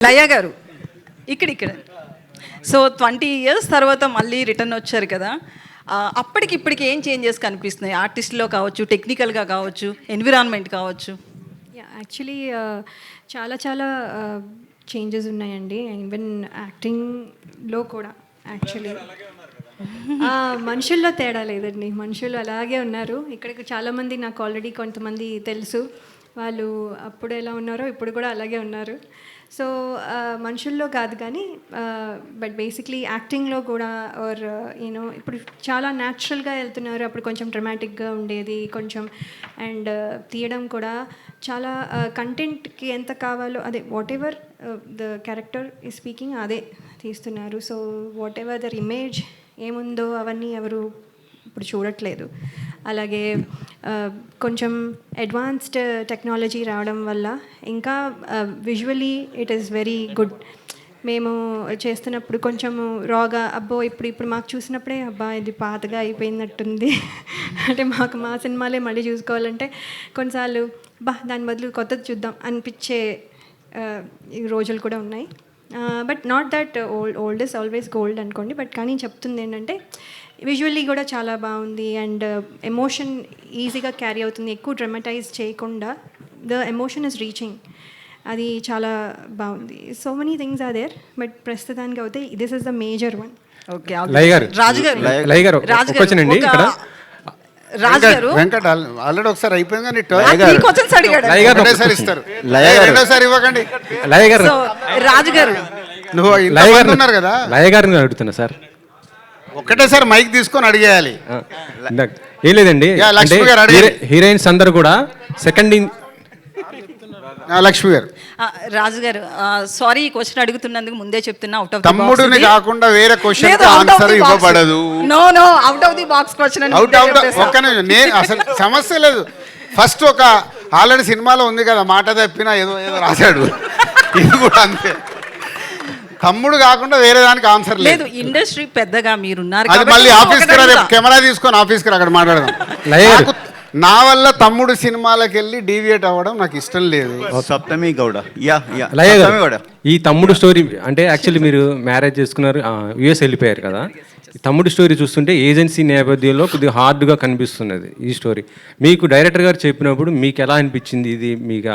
లయ గారు ఇక్కడ so 20 years తర్వాత మళ్ళీ రిటర్న్ వచ్చారు కదా. అప్పటికి ఇప్పటికి ఏం చేంజెస్ కనిపిస్తున్నాయి ఆర్టిస్ట్లో కావచ్చు, టెక్నికల్గా కావచ్చు, ఎన్విరాన్మెంట్ కావచ్చు? యాక్చువల్లీ చాలా చాలా చేంజెస్ ఉన్నాయండి. ఈవెన్ యాక్టింగ్లో కూడా యాక్చువల్లీ మనుషుల్లో తేడా లేదండి. మనుషులు అలాగే ఉన్నారు. ఇక్కడికి చాలామంది నాకు ఆల్రెడీ కొంతమంది తెలుసు. వాళ్ళు అప్పుడు ఎలా ఉన్నారో ఇప్పుడు కూడా అలాగే ఉన్నారు. సో మనుషుల్లో కాదు కానీ బట్ బేసిక్లీ యాక్టింగ్లో కూడా ఆర్ యూనో ఇప్పుడు చాలా న్యాచురల్గా వెళ్తున్నారు. అప్పుడు కొంచెం డ్రమాటిక్గా ఉండేది కొంచెం. అండ్ తీయడం కూడా చాలా కంటెంట్కి ఎంత కావాలో అదే వాట్ ఎవర్ ద క్యారెక్టర్ ఈ స్పీకింగ్ అదే తీస్తున్నారు. So whatever their image ఏముందో అవన్నీ ఎవరు ఇప్పుడు చూడట్లేదు. అలాగే కొంచెం అడ్వాన్స్డ్ టెక్నాలజీ రావడం వల్ల ఇంకా visually it is very good. మేము చేస్తున్నప్పుడు కొంచెం రాగా అబ్బో ఇప్పుడు మాకు చూసినప్పుడే అబ్బా ఇది పాతగా అయిపోయినట్టుంది అంటే మాకు మా సినిమాలే మళ్ళీ చూసుకోవాలంటే కొన్నిసార్లు దాని బదులు కొత్తది చూద్దాం అనిపించే రోజులు కూడా ఉన్నాయి. But not that old is always gold అనుకోండి. బట్ కానీ చెప్తుంది ఏంటంటే విజువల్లీ కూడా చాలా బాగుంది. అండ్ ఎమోషన్ ఈజీగా క్యారీ అవుతుంది. ఎక్కువ డ్రమటైజ్ చేయకుండా ద ఎమోషన్ ఇస్ రీచింగ్. అది చాలా బాగుంది. So many things are there. But ప్రస్తుతానికి అయితే this is the major one. Okay రాజుగారు వెంకట్ ఆల్రెడీ ఒకసారి అయిపోయింది కానీ రాజుగారు నువ్వు ఉన్నారు కదా లయ గారిని అడుగుతున్నా సార్. ఒక్కటేసారి మైక్ తీసుకొని అడిగేయాలి. ఏం లేదండి, హీరోయిన్స్ అందరు కూడా సెకండ్ లక్ష్మి గారు. రాజుగారు సారీ ఈ క్వశ్చన్ అడుగుతున్నందుకు ముందే చెప్తున్నా. అవుట్ ఆఫ్ తమ్ముడిని కాకుండా వేరే క్వశ్చన్ ఆన్సర్ ఇవ్వబడదు. No out of the box question. నేను అసలు సమస్య లేదు. ఫస్ట్ ఒక ఆల్రెడీ సినిమాలో ఉంది కదా మాట తప్పినా ఏదో రాశాడు. ఇది కూడా అంతే. తమ్ముడు కాకుండా వేరే దానికి ఆన్సర్ లేదు. ఇండస్ట్రీ పెద్దగా మీరున్నారు. అది మళ్ళీ ఆఫీస్కి కెమెరా తీసుకొని ఆఫీస్కి అక్కడ మాట్లాడదాం. నా వల్ల తమ్ముడు సినిమాలకు వెళ్ళి డీవియేట్ అవ్వడం నాకు ఇష్టం లేదు. సప్తమి గౌడ ఈ తమ్ముడు స్టోరీ అంటే యాక్చువల్లీ మీరు మ్యారేజ్ చేసుకున్నారు, యుఎస్ వెళ్ళిపోయారు కదా. తమ్ముడు స్టోరీ చూస్తుంటే ఏజెన్సీ నేపథ్యంలో కొద్దిగా హార్డ్గా కనిపిస్తున్నది ఈ స్టోరీ. మీకు డైరెక్టర్ గారు చెప్పినప్పుడు మీకు ఎలా అనిపించింది? ఇది మీకు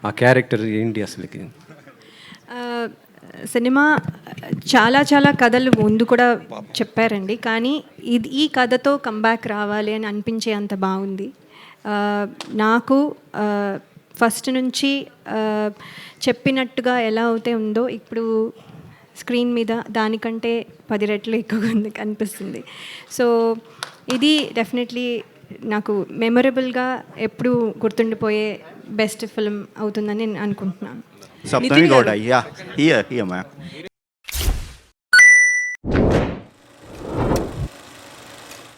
ఆ క్యారెక్టర్ ఏంటి అసలుకి? సినిమా చాలా చాలా కథలు ముందు కూడా చెప్పారండి. కానీ ఈ కథతో కంబ్యాక్ రావాలి అని అనిపించే అంత బాగుంది. నాకు ఫస్ట్ నుంచి చెప్పినట్టుగా ఎలా అయితే ఉందో ఇప్పుడు స్క్రీన్ మీద దానికంటే 10 రెట్లు ఎక్కువగా అనిపిస్తుంది. సో ఇది డెఫినెట్లీ నాకు మెమొరబుల్గా ఎప్పుడు గుర్తుండిపోయే బెస్ట్ ఫిల్మ్ అవుతుందని నేను అనుకుంటున్నాను. Saptami Gowda, yeah, here, ma'am.